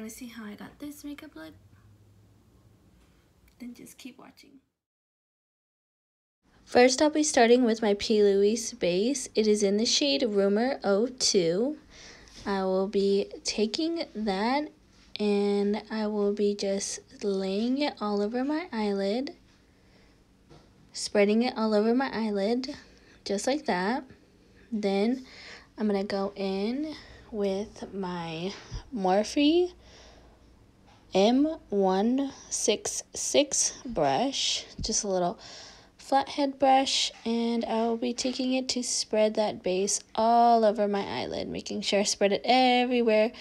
to see how I got this makeup look? Then just keep watching. First, I'll be starting with my P. Louise base. It is in the shade Rumor 02. I will be taking that and I will be just laying it all over my eyelid, spreading it all over my eyelid, just like that. Then I'm going to go in with my Morphe M166 brush, just a little flathead brush, and I will be taking it to spread that base all over my eyelid, making sure I spread it everywhere,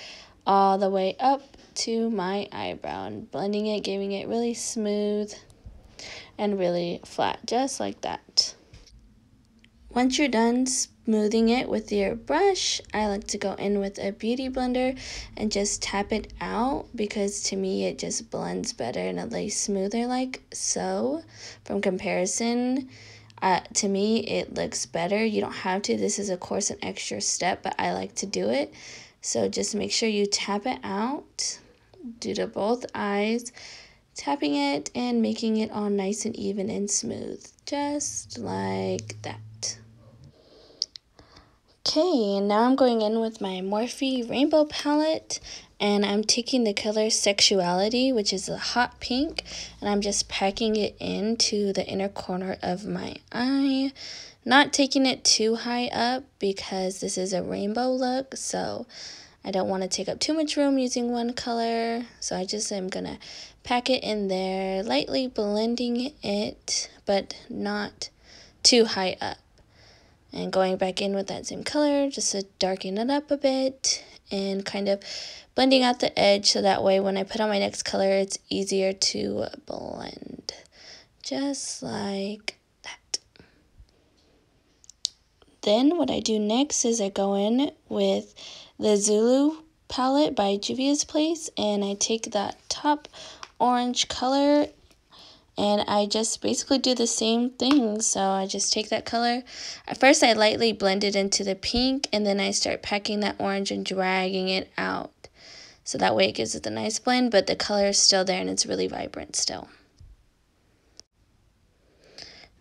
all the way up to my eyebrow, and blending it, giving it really smooth and really flat, just like that. Once you're done smoothing it with your brush, I like to go in with a beauty blender and just tap it out, because to me it just blends better and it lays smoother like so. From comparison, to me it looks better. You don't have to. This is of course an extra step, but I like to do it. So just make sure you tap it out, do to both eyes, tapping it and making it all nice and even and smooth, just like that. Okay, now I'm going in with my Morphe Rainbow Palette, and I'm taking the color Sexuality, which is a hot pink, and I'm just packing it into the inner corner of my eye. Not taking it too high up because this is a rainbow look, so I don't want to take up too much room using one color. So I just am going to pack it in there, lightly blending it, but not too high up. And going back in with that same color just to darken it up a bit and kind of blending out the edge, so that way when I put on my next color it's easier to blend, just like that. Then what I do next is I go in with the Zulu palette by Juvia's Place, and I take that top orange color and I just basically do the same thing. So I just take that color. At first I lightly blend it into the pink, and then I start packing that orange and dragging it out. So that way it gives it a nice blend, but the color is still there and it's really vibrant still.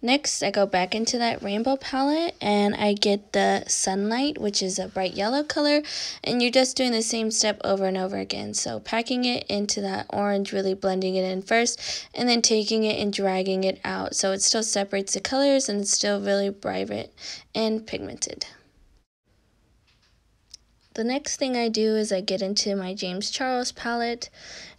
Next, I go back into that rainbow palette and I get the Sunlight, which is a bright yellow color, and you're just doing the same step over and over again. So packing it into that orange, really blending it in first, and then taking it and dragging it out. So it still separates the colors and it's still really vibrant and pigmented. The next thing I do is I get into my James Charles palette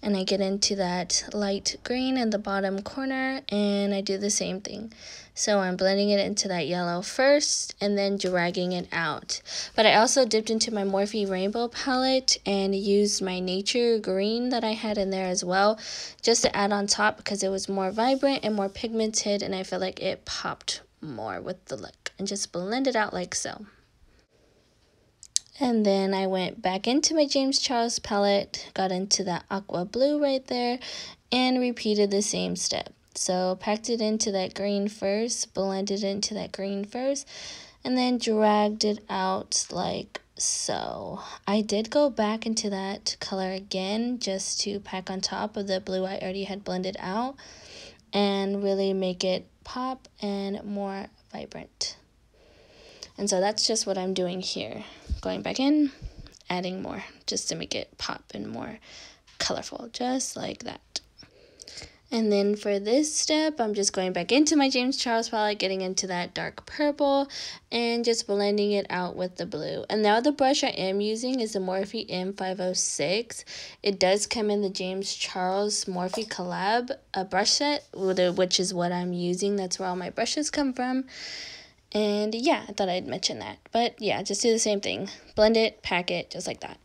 and I get into that light green in the bottom corner, and I do the same thing. So I'm blending it into that yellow first and then dragging it out. But I also dipped into my Morphe Rainbow palette and used my Nature Green that I had in there as well, just to add on top because it was more vibrant and more pigmented, and I feel like it popped more with the look, and just blend it out like so. And then I went back into my James Charles palette, got into that aqua blue right there, and repeated the same step. So packed it into that green first, blended it into that green first, and then dragged it out like so. I did go back into that color again just to pack on top of the blue I already had blended out and really make it pop and more vibrant. And so that's just what I'm doing here. Going back in, adding more, just to make it pop and more colorful, just like that. And then for this step, I'm just going back into my James Charles palette, getting into that dark purple, and just blending it out with the blue. And now the brush I am using is the Morphe M506. It does come in the James Charles Morphe collab brush set, which is what I'm using. That's where all my brushes come from. And yeah, I thought I'd mention that. But yeah, just do the same thing. Blend it, pack it, just like that.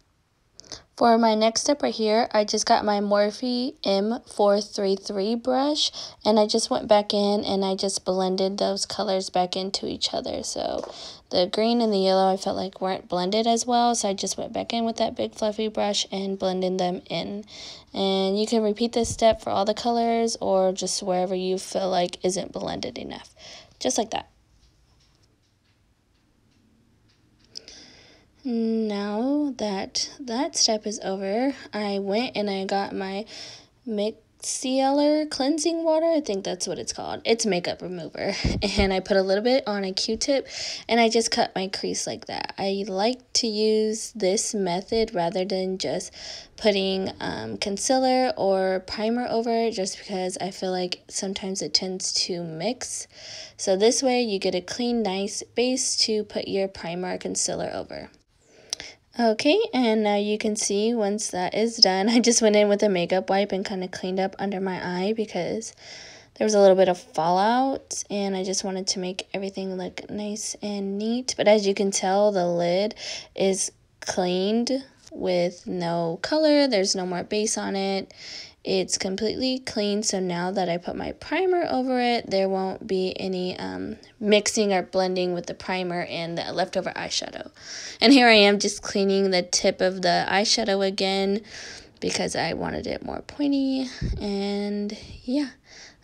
For my next step right here, I just got my Morphe M433 brush, and I just went back in and I just blended those colors back into each other. So the green and the yellow I felt like weren't blended as well, so I just went back in with that big fluffy brush and blended them in. And you can repeat this step for all the colors or just wherever you feel like isn't blended enough. Just like that. Now that that step is over, I went and I got my micellar cleansing water. I think that's what it's called. It's makeup remover. And I put a little bit on a Q-tip and I just cut my crease like that. I like to use this method rather than just putting concealer or primer over it, just because I feel like sometimes it tends to mix. So this way you get a clean, nice base to put your primer or concealer over. Okay, and now you can see once that is done, I just went in with a makeup wipe and kind of cleaned up under my eye because there was a little bit of fallout and I just wanted to make everything look nice and neat. But as you can tell, the lid is cleaned with no color. There's no more base on it. It's completely clean, so now that I put my primer over it, there won't be any mixing or blending with the primer and the leftover eyeshadow. And here I am just cleaning the tip of the eyeshadow again because I wanted it more pointy. And yeah,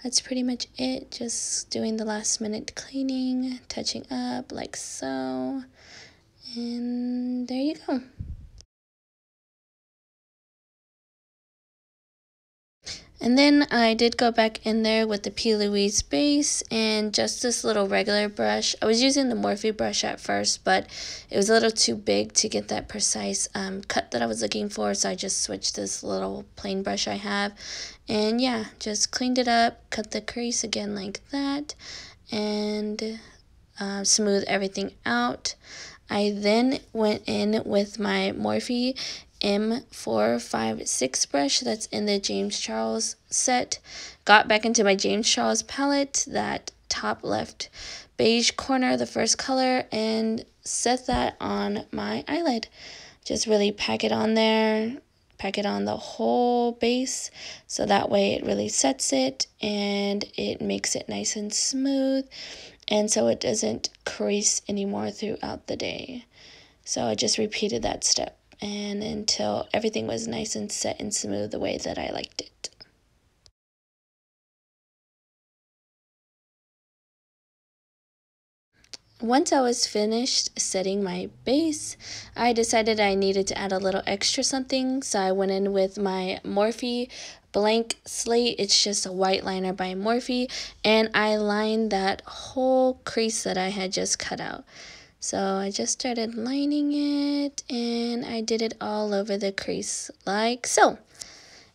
that's pretty much it. Just doing the last minute cleaning, touching up like so. And there you go. And then I did go back in there with the P. Louise base and just this little regular brush. I was using the Morphe brush at first, but it was a little too big to get that precise cut that I was looking for, so I just switched this little plain brush I have. And yeah, just cleaned it up, cut the crease again like that, and smooth everything out. I then went in with my Morphe M456 brush that's in the James Charles set. Got back into my James Charles palette, that top left beige corner, the first color, and set that on my eyelid. Just really pack it on there, pack it on the whole base, so that way it really sets it and it makes it nice and smooth, and so it doesn't crease anymore throughout the day. So I just repeated that step and until everything was nice and set and smooth the way that I liked it. Once I was finished setting my base, I decided I needed to add a little extra something, so I went in with my Morphe Blank Slate. It's just a white liner by Morphe, and I lined that whole crease that I had just cut out. So I just started lining it, and I did it all over the crease like so.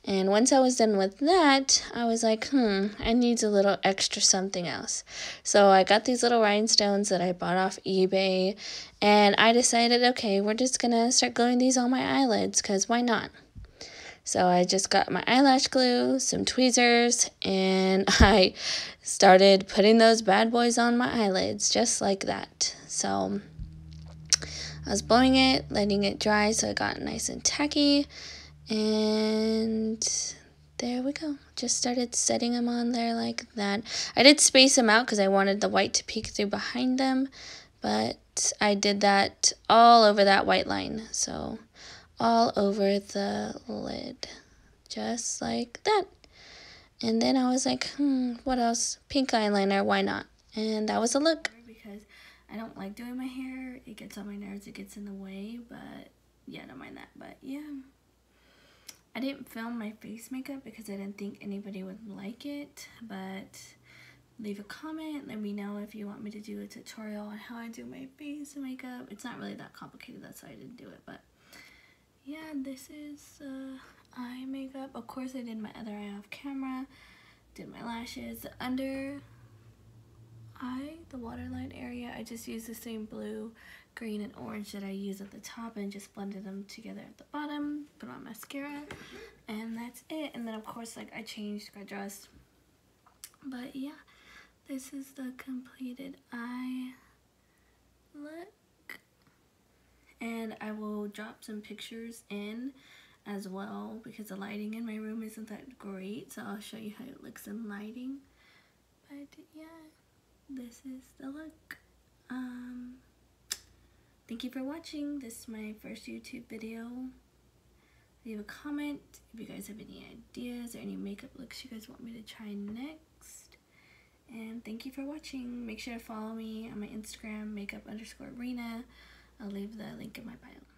And once I was done with that, I was like, I need a little extra something else. So I got these little rhinestones that I bought off eBay, and I decided, okay, we're just gonna start gluing these on my eyelids, because why not? So I just got my eyelash glue, some tweezers, and I started putting those bad boys on my eyelids, just like that. So I was blowing it, letting it dry so it got nice and tacky. And there we go. Just started setting them on there like that. I did space them out because I wanted the white to peek through behind them, but I did that all over that white line. So all over the lid, just like that. And then I was like, what else? Pink eyeliner, why not? And that was a look. Because I don't like doing my hair. It gets on my nerves. It gets in the way, but yeah, don't mind that. But yeah. I didn't film my face makeup because I didn't think anybody would like it, but leave a comment. Let me know if you want me to do a tutorial on how I do my face makeup. It's not really that complicated, that's why I didn't do it, but yeah, this is eye makeup. Of course, I did my other eye off camera, did my lashes. The under eye, the waterline area, I just used the same blue, green, and orange that I use at the top and just blended them together at the bottom, put on mascara, and that's it. And then of course, like, I changed, got dressed, but yeah, this is the completed eye look, and I will drop some pictures in as well because the lighting in my room isn't that great, so I'll show you how it looks in lighting. But yeah, this is the look. Thank you for watching. This is my first YouTube video. Leave a comment if you guys have any ideas or any makeup looks you guys want me to try next. And thank you for watching. Make sure to follow me on my Instagram, makeup_Rhina. I'll leave the link in my bio.